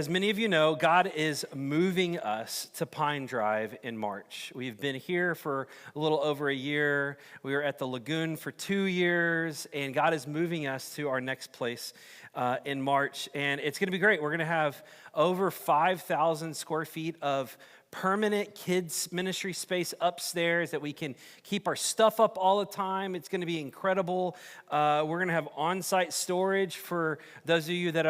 As many of you know, God is moving us to Pine Drive in March. We've been here for a little over a year. We were at the Lagoon for 2 years, and God is moving us to our next place in March. And it's going to be great. We're going to have over 5,000 square feet of permanent kids ministry space upstairs that we can keep our stuff up all the time. It's going to be incredible. We're going to have on-site storage for those of you that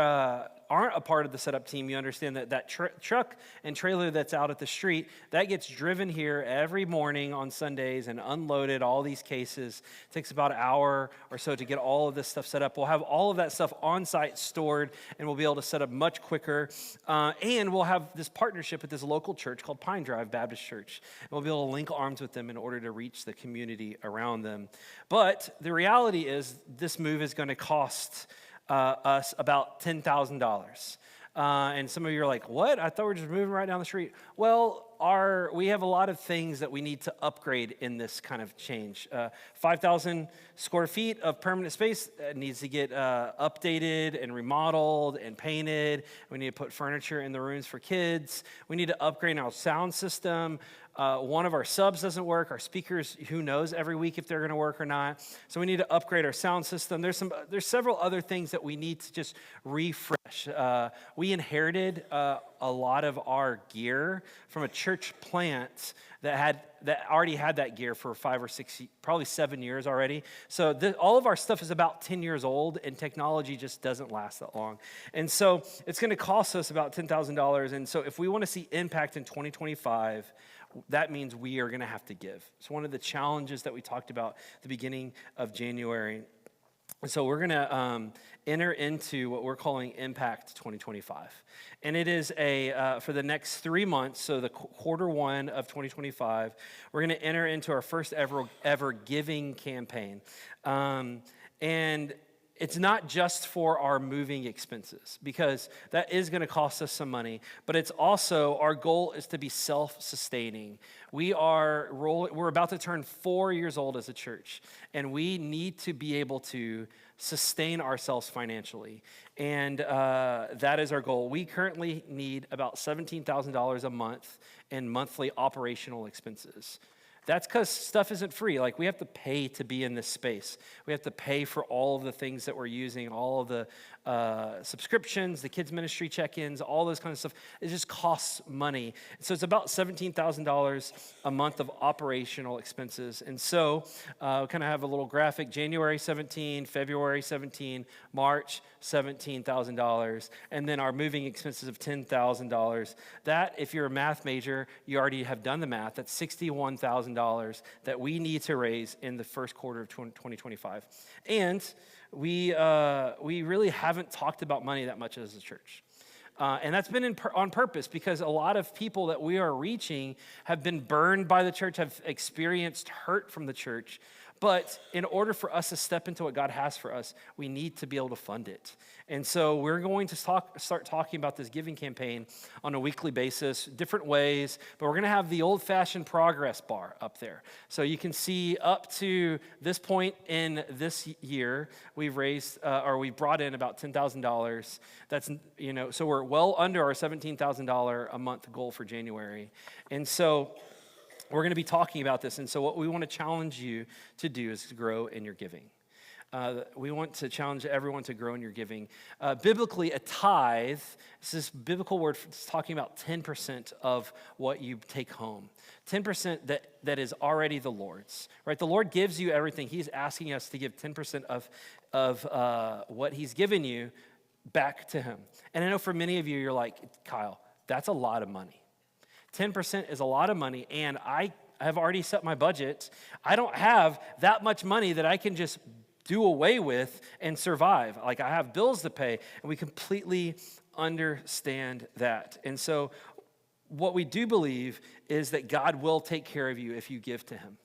aren't a part of the setup team. You understand that truck and trailer that's out at the street, that gets driven here every morning on Sundays and unloaded, all these cases. It takes about an hour or so to get all of this stuff set up. We'll have all of that stuff on-site stored, and we'll be able to set up much quicker. And we'll have this partnership with this local church called Pine Drive Baptist Church. And we'll be able to link arms with them in order to reach the community around them. But the reality is this move is going to cost us about $10,000. And some of you are like, what? I thought we were just moving right down the street. Well, we have a lot of things that we need to upgrade in this kind of change. 5,000 square feet of permanent space needs to get updated and remodeled and painted. We need to put furniture in the rooms for kids. We need to upgrade our sound system. One of our subs doesn't work. Our speakers, who knows every week if they're going to work or not. So we need to upgrade our sound system. There's several other things that we need to just refresh. We inherited a lot of our gear from a church plant that already had that gear for 5 or 6, probably 7 years already. So all of our stuff is about 10 years old, and technology just doesn't last that long. And so it's going to cost us about $10,000. And so if we want to see impact in 2025, that means we are going to have to give. It's one of the challenges that we talked about at the beginning of January. So we're going to enter into what we're calling Impact 2025. And it is for the next 3 months, so the quarter one of 2025, we're going to enter into our first ever giving campaign. And it's not just for our moving expenses, because that is going to cost us some money, but it's also, our goal is to be self-sustaining. We're about to turn 4 years old as a church, and we need to be able to sustain ourselves financially, and that is our goal. We currently need about $17,000 a month in monthly operational expenses. That's because stuff isn't free. Like, we have to pay to be in this space. We have to pay for all of the things that we're using, all of the subscriptions, the kids ministry check-ins, all this kind of stuff. It just costs money. So it's about $17,000 a month of operational expenses. And so we kind of have a little graphic: January 17, February 17, March $17,000, and then our moving expenses of $10,000. That, if you're a math major, you already have done the math. That's $61,000 that we need to raise in the first quarter of 2025. And we really haven't talked about money that much as a church. And that's been on purpose, because a lot of people that we are reaching have been burned by the church, have experienced hurt from the church. But in order for us to step into what God has for us, we need to be able to fund it. And so we're going to start talking about this giving campaign on a weekly basis, different ways, but we're going to have the old-fashioned progress bar up there. So you can see up to this point in this year, we've brought in about $10,000. That's, so we're well under our $17,000 a month goal for January. And so we're going to be talking about this. And so what we want to challenge you to do is to grow in your giving. We want to challenge everyone to grow in your giving. Biblically, a tithe is this biblical word talking about 10% of what you take home. 10% that is already the Lord's, right? The Lord gives you everything. He's asking us to give 10% of what he's given you back to him. And I know for many of you, you're like, Kyle, that's a lot of money. 10% is a lot of money, and I have already set my budget. I don't have that much money that I can just do away with and survive. Like, I have bills to pay, and we completely understand that. And so what we do believe is that God will take care of you if you give to him.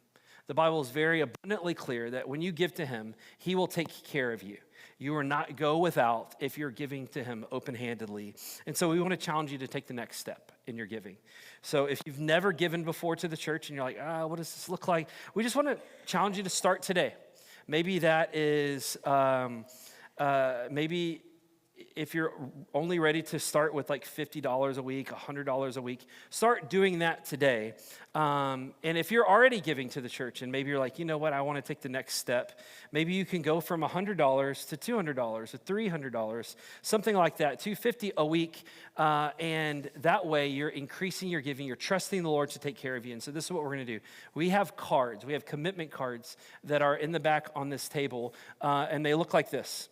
The Bible is very abundantly clear that when you give to him, he will take care of you. You will not go without if you're giving to him open-handedly. And so we want to challenge you to take the next step in your giving. So if you've never given before to the church and you're like, what does this look like? We just want to challenge you to start today. Maybe that is, maybe if you're only ready to start with like $50 a week, $100 a week, start doing that today. And if you're already giving to the church and maybe you're like, you know what, I want to take the next step, maybe you can go from $100 to $200 to $300, something like that, $250 a week. And that way you're increasing your giving, you're trusting the Lord to take care of you. And so this is what we're going to do. We have cards, we have commitment cards that are in the back on this table, and they look like this.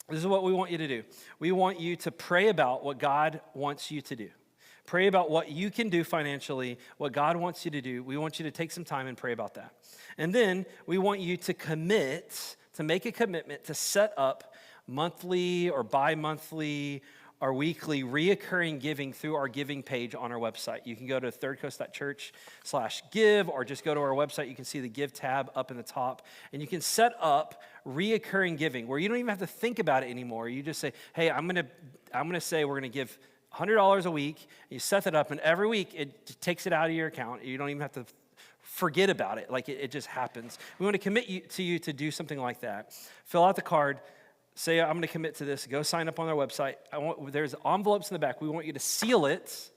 This is what we want you to do. We want you to pray about what God wants you to do. Pray about what you can do financially, what God wants you to do. We want you to take some time and pray about that. And then we want you to make a commitment to set up monthly or bi-monthly or weekly reoccurring giving through our giving page on our website. You can go to thirdcoast.church/give or just go to our website. You can see the give tab up in the top, and you can set up reoccurring giving where you don't even have to think about it anymore. You just say, hey, I'm gonna say we're gonna give $100 a week. You set that up, and every week it takes it out of your account. You don't even have to forget about it. Like it just happens. We want to commit you to do something like that. Fill out the card. Say, I'm going to commit to this. Go sign up on our website. There's envelopes in the back. We want you to seal it.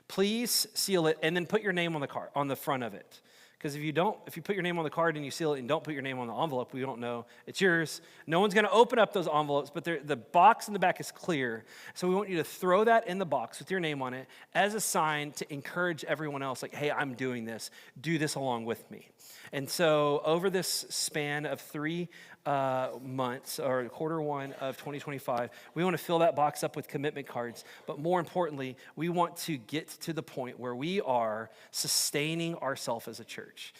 Please seal it, and then put your name on the card, on the front of it. Because if you put your name on the card and you seal it and don't put your name on the envelope, we don't know it's yours. No one's going to open up those envelopes, but the box in the back is clear. So we want you to throw that in the box with your name on it as a sign to encourage everyone else, like, hey, I'm doing this. Do this along with me. And so over this span of 3 months, or quarter one of 2025, we want to fill that box up with commitment cards. But more importantly, we want to get to the point where we are sustaining ourselves as a church.